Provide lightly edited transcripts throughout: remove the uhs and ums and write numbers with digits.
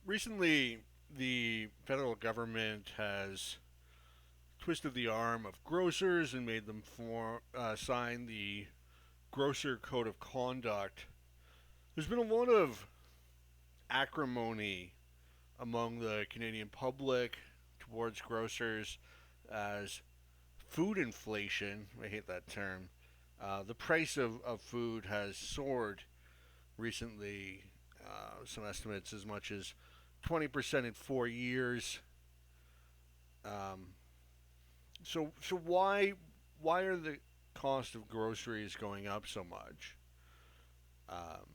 Recently, the federal government has twisted the arm of grocers and made them sign the Grocer Code of Conduct. There's been a lot of acrimony among the Canadian public towards grocers as food inflation, I hate that term, the price of food has soared recently. Some estimates as much as 20% in 4 years. Um, so why are the cost of groceries going up so much? Um,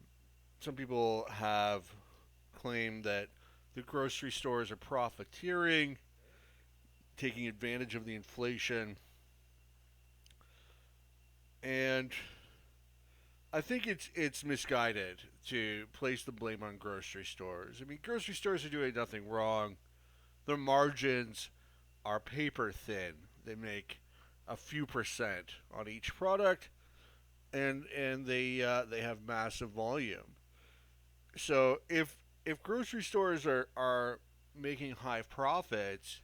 some people have claimed that the grocery stores are profiteering, taking advantage of the inflation, and I think it's misguided to place the blame on grocery stores. I mean, grocery stores are doing nothing wrong. Their margins are paper thin. They make a few percent on each product, and they have massive volume. So if grocery stores are making high profits,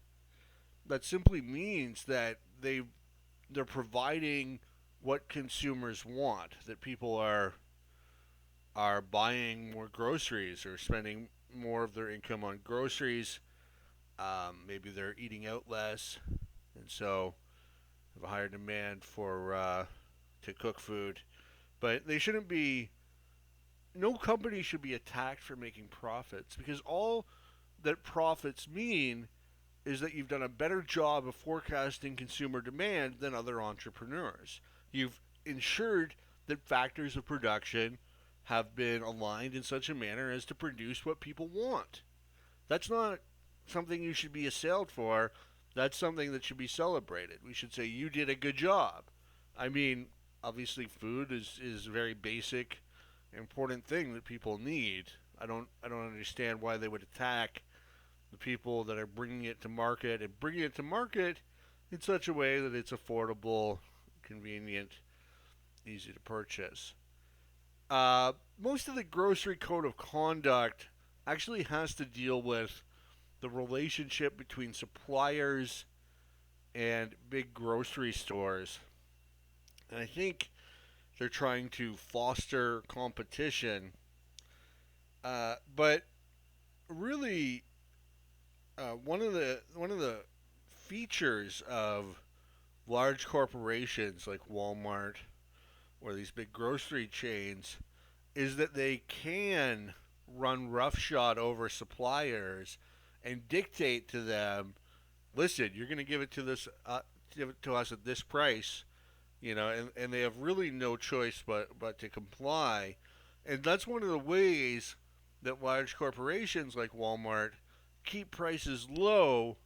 that simply means that they're providing what consumers want. That people are buying more groceries or spending more of their income on groceries. Maybe they're eating out less, and so have a higher demand for to cook food. But they shouldn't be. No company should be attacked for making profits because all that profits mean is that you've done a better job of forecasting consumer demand than other entrepreneurs. You've ensured that factors of production have been aligned in such a manner as to produce what people want. That's not something you should be assailed for. That's something that should be celebrated. We should say, you did a good job. I mean, obviously, food is a very basic, important thing that people need. I don't understand why they would attack the people that are bringing it to market and bringing it to market in such a way that it's affordable, convenient, easy to purchase. Most of the grocery code of conduct actually has to deal with the relationship between suppliers and big grocery stores. And I think they're trying to foster competition. But really, one of the features of large corporations like Walmart or these big grocery chains is that they can run roughshod over suppliers and dictate to them, listen, you're going to give it to us at this price, and they have really no choice but to comply. And that's one of the ways that large corporations like Walmart keep prices low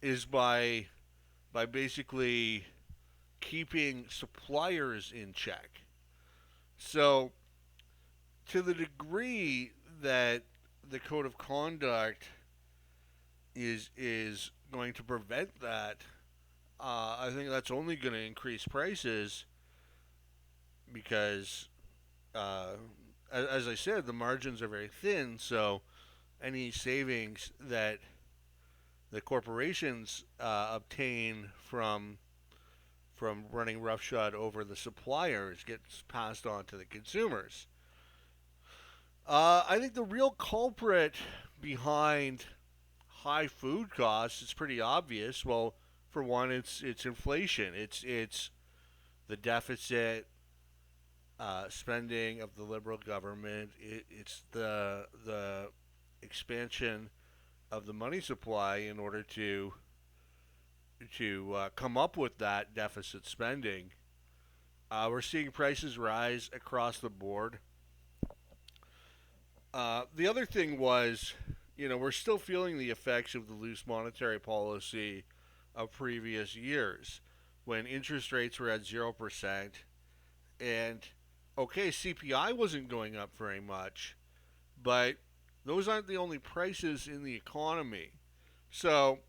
is by basically keeping suppliers in check. So to the degree that the code of conduct is going to prevent that, I think that's only going to increase prices because, uh, as I said, the margins are very thin. So any savings that the corporations obtain from running roughshod over the suppliers gets passed on to the consumers. I think the real culprit behind high food costs is pretty obvious. Well, for one, it's inflation. It's the deficit spending of the Liberal government. It's the expansion of the money supply in order to come up with that deficit spending. We're seeing prices rise across the board. The other thing was, we're still feeling the effects of the loose monetary policy of previous years when interest rates were at 0%. And okay, CPI wasn't going up very much, but those aren't the only prices in the economy. So,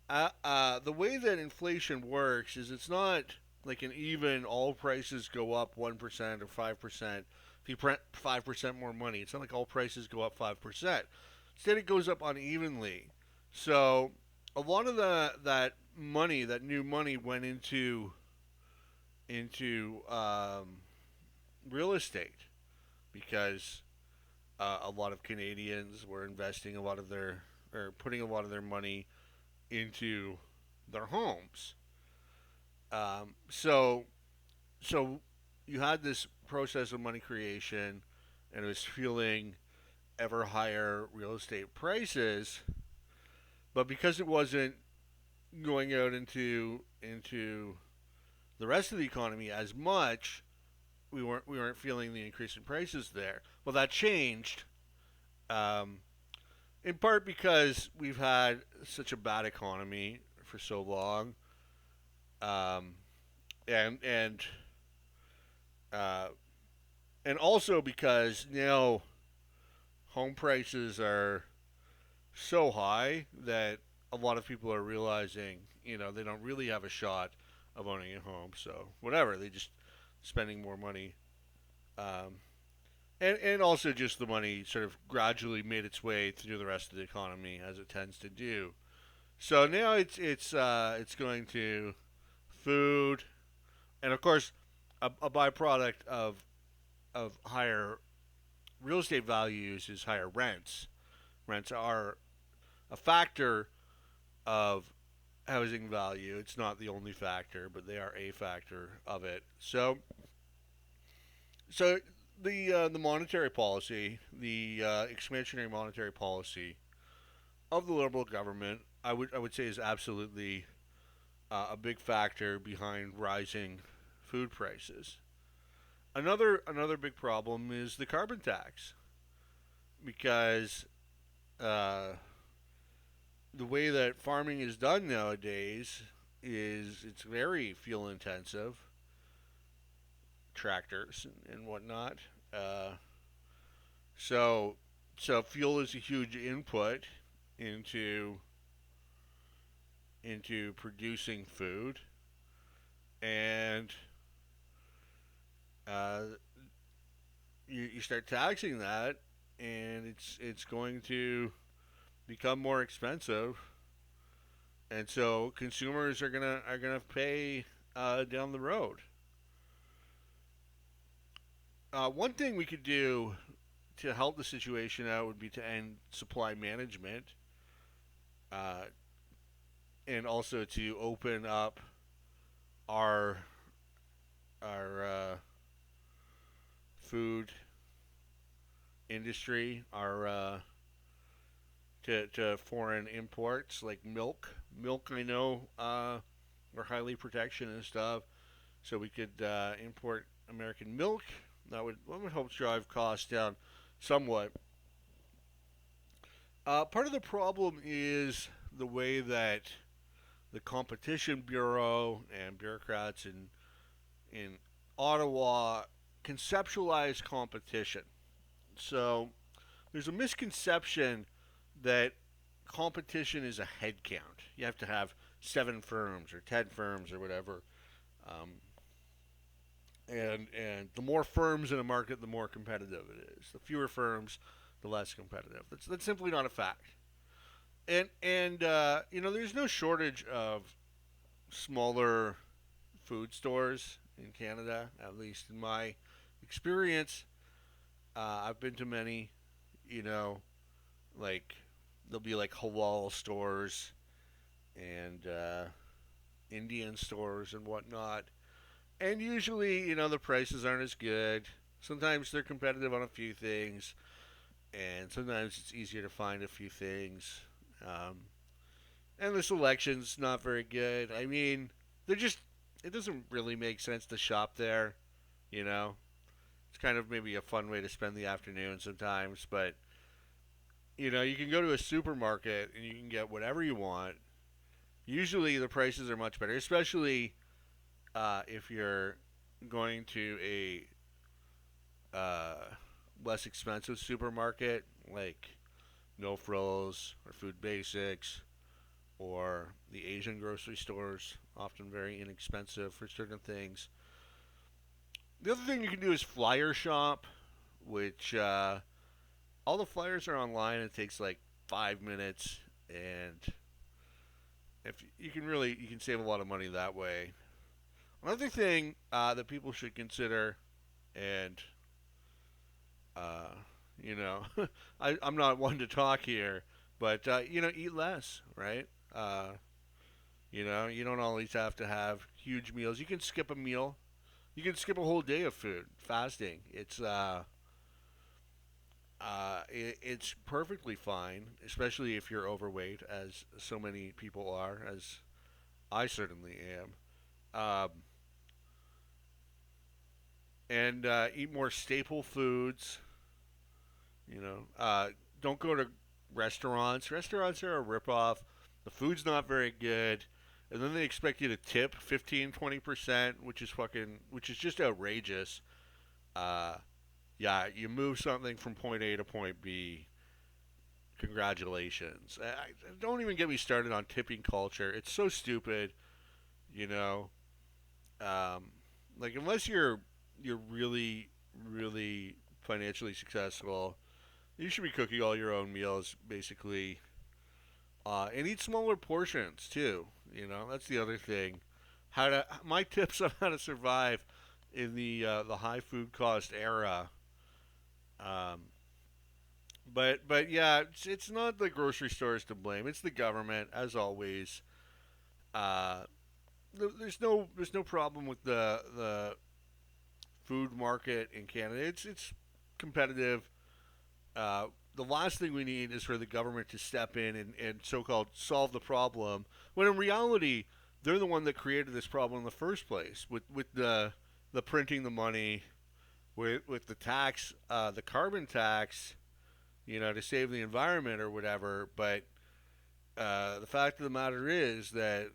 the way that inflation works is it's not like an even all prices go up 1% or 5%. If you print 5% more money, it's not like all prices go up 5%. Instead, it goes up unevenly. So a lot of that money, that new money, went into real estate because a lot of Canadians were investing a lot of their or putting a lot of their money into their homes. So you had this process of money creation, and it was fueling ever higher real estate prices. But because it wasn't going out into the rest of the economy as much, we weren't feeling the increase in prices there. Well, that changed, um, in part because we've had such a bad economy for so long, um, and uh, and also because now home prices are so high that a lot of people are realizing, they don't really have a shot of owning a home. So whatever, they just spending more money, um, and also just the money sort of gradually made its way through the rest of the economy as it tends to do. So now it's going to food, and of course, a byproduct of higher real estate values is higher rents. Rents are a factor of housing value. It's not the only factor, but they are a factor of it. So the monetary policy, the expansionary monetary policy of the Liberal government, I would say is absolutely a big factor behind rising food prices. Another big problem is the carbon tax because uh, the way that farming is done nowadays is it's very fuel intensive, tractors and whatnot. Uh, so so fuel is a huge input into into producing food, and uh, you start taxing that, and it's going to become more expensive, and so consumers are gonna pay down the road. One thing we could do to help the situation out would be to end supply management, uh, and also to open up our our food industry, our to foreign imports like milk. Milk, I know, are highly protectionist and stuff, so we could import American milk. That would help drive costs down somewhat. Part of the problem is the way that the Competition Bureau and bureaucrats in Ottawa conceptualize competition. So there's a misconception that competition is a head count. You have to have 7 firms or 10 firms or whatever, um, and the more firms in a market, the more competitive it is. The fewer firms, the less competitive. That's simply not a fact. And there's no shortage of smaller food stores in Canada, at least in my experience. I've been to many, you know, like there'll be like halal stores and Indian stores and whatnot. And usually, the prices aren't as good. Sometimes they're competitive on a few things, and sometimes it's easier to find a few things. Um, and the selection's not very good. I mean, they're just, it doesn't really make sense to shop there, you know? It's kind of maybe a fun way to spend the afternoon sometimes, but, you can go to a supermarket and you can get whatever you want. Usually the prices are much better, especially if you're going to a less expensive supermarket like No Frills or Food Basics or the Asian grocery stores, often very inexpensive for certain things. The other thing you can do is flyer shop. which all the flyers are online. It takes like 5 minutes, and if you can save a lot of money that way. Another thing that people should consider, and uh, you know, I'm not one to talk here, but eat less, right? Uh, you don't always have to have huge meals. You can skip a meal. You can skip a whole day of food fasting. It's perfectly fine, especially if you're overweight, as so many people are, as I certainly am. And eat more staple foods. You know, don't go to restaurants. Restaurants are a ripoff. The food's not very good, and then they expect you to tip 15, 20%, which is just outrageous. Uh, yeah, you move something from point A to point B. Congratulations. Don't even get me started on tipping culture. It's so stupid. You know, um, like unless you're really really financially successful, you should be cooking all your own meals basically, and eat smaller portions too. That's the other thing. How to My tips on how to survive in the high food cost era. Um, but yeah, it's not the grocery stores to blame. It's the government, as always. Uh, there's no problem with the food market in Canada. It's competitive. Uh, the last thing we need is for the government to step in and so-called solve the problem, when in reality they're the one that created this problem in the first place with the printing the money, with the tax, the carbon tax, to save the environment or whatever. But the fact of the matter is that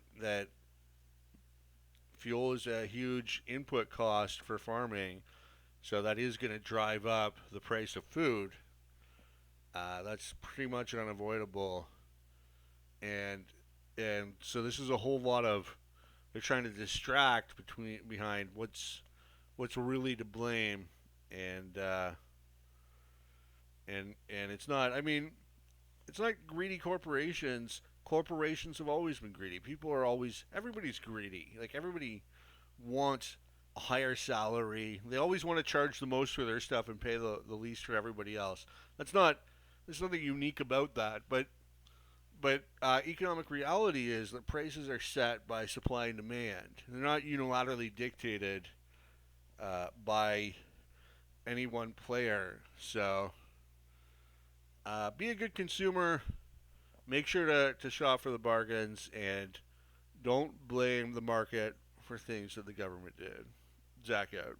fuel is a huge input cost for farming, so that is going to drive up the price of food. That's pretty much unavoidable, and and so this is a whole lot of, they're trying to distract behind what's really to blame, and and it's not. I mean, it's not greedy corporations. Corporations have always been greedy. Everybody's greedy. Like everybody wants a higher salary. They always want to charge the most for their stuff and pay the least for everybody else. That's not. There's nothing unique about that. But economic reality is that prices are set by supply and demand. They're not unilaterally dictated by any one player. So be a good consumer. Make sure to shop for the bargains, and don't blame the market for things that the government did. Zach out.